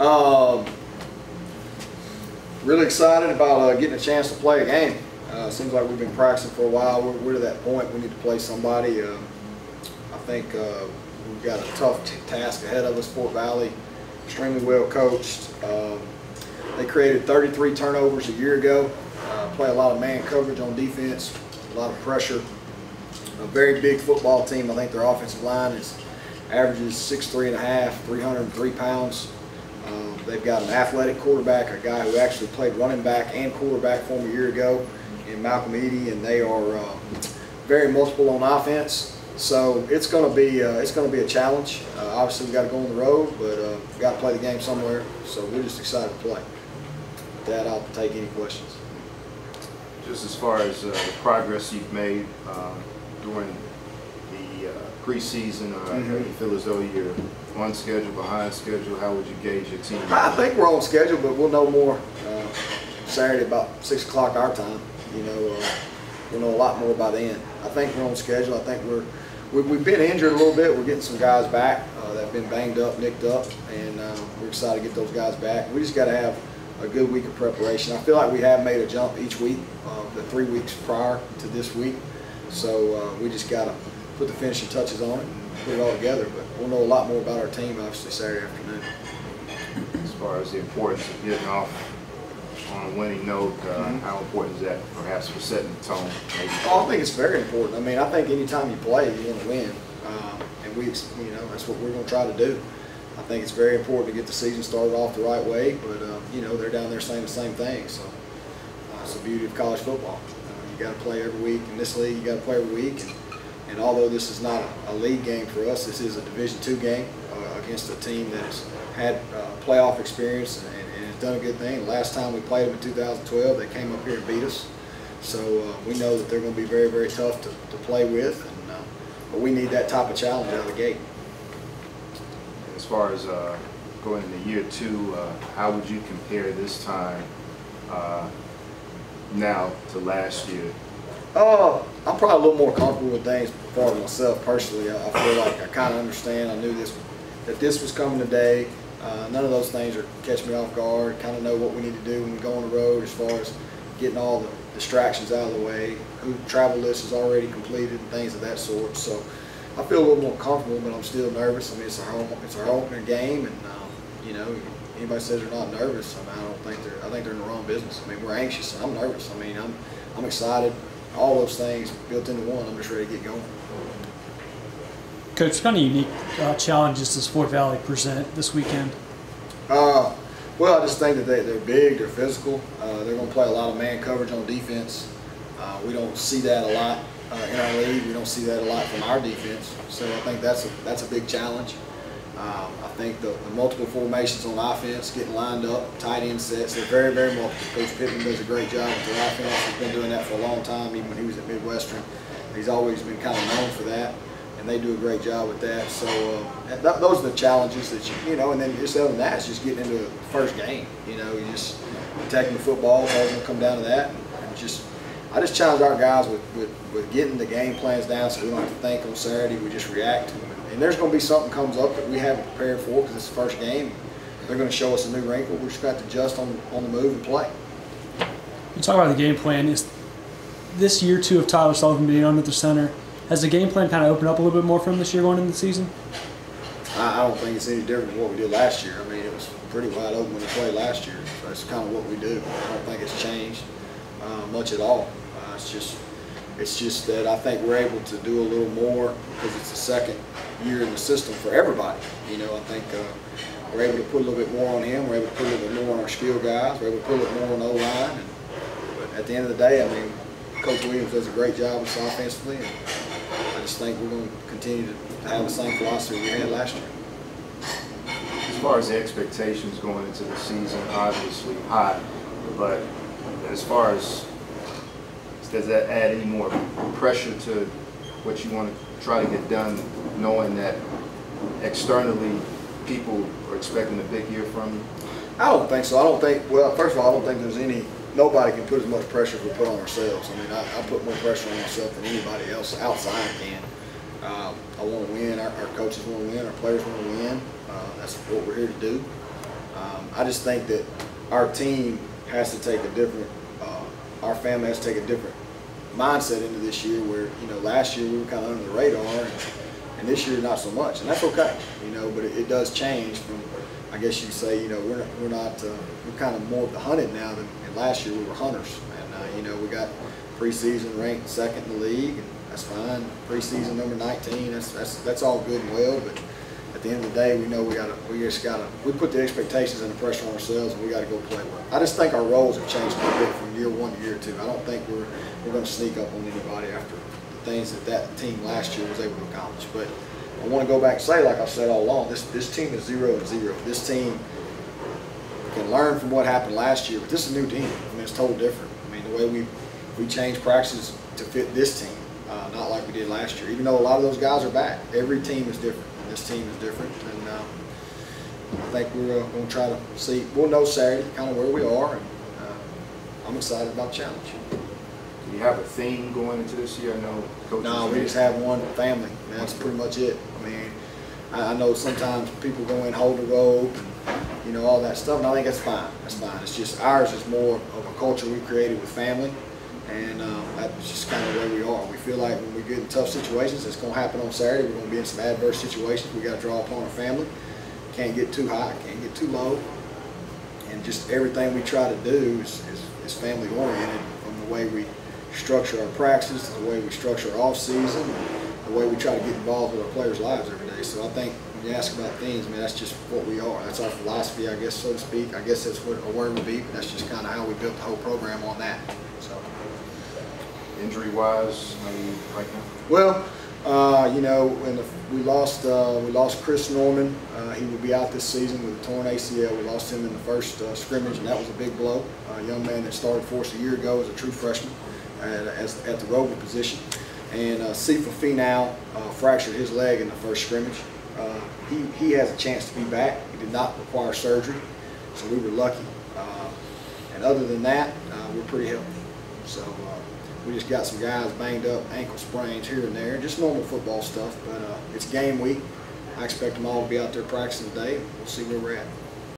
Um, really excited about getting a chance to play a game. Seems like we've been practicing for a while. We're to that point. We need to play somebody. I think we've got a tough task ahead of us. Fort Valley, extremely well coached. They created 33 turnovers a year ago. Play a lot of man coverage on defense, a lot of pressure. A very big football team. I think their offensive line averages 6'3½", 303 pounds. They've got an athletic quarterback, a guy who actually played running back and quarterback for them a year ago in Malcolm Eady, and they are very multiple on offense. So it's going to be a challenge. Obviously, we got to go on the road, but we've got to play the game somewhere. So we're just excited to play. With that, I'll take any questions. Just as far as the progress you've made during the preseason, you feel as though you're on schedule, behind schedule? How would you gauge your team? I think we're on schedule, but we'll know more Saturday about 6 o'clock our time. You know, we'll know a lot more by then. I think we're on schedule. I think we've been injured a little bit. We're getting some guys back that have been banged up, nicked up, and we're excited to get those guys back. We just got to have a good week of preparation. I feel like we have made a jump each week, the 3 weeks prior to this week. So we just got to put the finishing touches on it and put it all together. But we'll know a lot more about our team, obviously, Saturday afternoon. As far as the importance of getting off on a winning note, how important is that perhaps for setting the tone? Oh, I think it's very important. I mean, I think anytime you play, you want to win. And that's what we're going to try to do. I think it's very important to get the season started off the right way, but they're down there saying the same thing. So it's the beauty of college football. You got to play every week. In this league, you got to play every week. And although this is not a league game for us, this is a Division II game against a team that has had playoff experience and has done a good thing. The last time we played them in 2012, they came up here and beat us. So we know that they're going to be very, very tough to play with. But we need that type of challenge out of the gate. As far as going into year 2, how would you compare this time now to last year? I'm probably a little more comfortable with things for myself personally. I feel like I kind of understand. I knew that this was coming today. None of those things are catching me off guard. Kind of know what we need to do when we go on the road as far as getting all the distractions out of the way. Who travel list is already completed and things of that sort. So I feel a little more comfortable, but I'm still nervous. I mean, it's our opening game, and anybody says they're not nervous, I mean, I think they're in the wrong business. I mean, we're anxious, and I'm nervous. I mean, I'm excited. All those things built into one. I'm just ready to get going. Coach, what kind of unique challenges does Fort Valley present this weekend? Well, I just think that they're big, they're physical. They're going to play a lot of man coverage on defense. We don't see that a lot in our league. We don't see that a lot from our defense. So I think that's a big challenge. I think the multiple formations on offense, getting lined up, tight end sets, they're very, very multiple. Coach Pittman does a great job with their offense. He's been doing that for a long time, even when he was at Midwestern. He's always been kind of known for that, and they do a great job with that. So those are the challenges that and then just other than that, it's just getting into the first game. You just attacking the football. It's all going to come down to that. And I just challenge our guys with getting the game plans down so we don't have to think on Saturday. We just react to them. And there's going to be something comes up that we haven't prepared for because it's the first game. They're going to show us a new wrinkle. We're just going to have to adjust on the move and play. You talk about the game plan. Is this year 2 of Tyler Sullivan being under the center, has the game plan kind of opened up a little bit more for him this year going into the season? I don't think it's any different than what we did last year. I mean, it was pretty wide open when he played last year. So that's kind of what we do. I don't think it's changed much at all. It's just that I think we're able to do a little more because it's the second year in the system for everybody. I think we're able to put a little bit more on him. We're able to put a little bit more on our skill guys. We're able to put a little more on O-line. But at the end of the day, I mean, Coach Williams does a great job with us offensively, and I just think we're going to continue to have the same philosophy we had last year. As far as the expectations going into the season, obviously high, but as far as does that add any more pressure to what you want to try to get done, knowing that externally people are expecting a big year from you? I don't think so. Well, first of all, I don't think there's nobody can put as much pressure as we put on ourselves. I mean, I put more pressure on myself than anybody else outside can. I want to win. Our coaches want to win. Our players want to win. That's what we're here to do. I just think that our team has to take a different, our family has to take a different mindset into this year where, you know, last year we were kind of under the radar and this year not so much. And that's okay, you know, but it does change from, I guess you could say, you know, we're kind of more of the hunted now than last year we were hunters. And, you know, we got preseason ranked second in the league, and that's fine. Preseason number 19, that's all good and well, but at the end of the day, we know we put the expectations and the pressure on ourselves, and we got to go play well. I just think our roles have changed a bit from year one to year two. I don't think we're going to sneak up on anybody after the things that team last year was able to accomplish. But I want to go back and say, like I've said all along, this team is 0-0. This team can learn from what happened last year, but this is a new team. I mean, it's totally different. I mean, the way we changed practices to fit this team, not like we did last year. Even though a lot of those guys are back, every team is different. This team is different, and I think we're going to try to see. We'll know Saturday kind of where we are, and I'm excited about the challenge. Do you have a theme going into this year? I know coaches. No, we just have one family, and that's pretty much it. I mean, I know sometimes people go in, hold the rope, and you know, all that stuff, and I think that's fine. That's fine. It's just ours is more of a culture we created with family. And that's just kind of where we are. We feel like when we get in tough situations, it's going to happen on Saturday. We're going to be in some adverse situations. We got to draw upon our family. Can't get too high, can't get too low. And just everything we try to do is family oriented, from the way we structure our practices, to the way we structure our off season, the way we try to get involved with our players' lives every day. So I think when you ask about themes, man, that's just what we are. That's our philosophy, I guess, so to speak. I guess that's what a word would be, but that's just kind of how we built the whole program on that. So. Injury-wise, right now? Well, you know, we lost Chris Norman. He will be out this season with a torn ACL. We lost him in the first scrimmage, and that was a big blow. A young man that started for us a year ago as a true freshman at the rover position. And Sifa Finau fractured his leg in the first scrimmage. He has a chance to be back. He did not require surgery, so we were lucky. And other than that, we're pretty healthy. So. We just got some guys banged up, ankle sprains here and there, just normal football stuff. But it's game week. I expect them all to be out there practicing today. We'll see where we're at.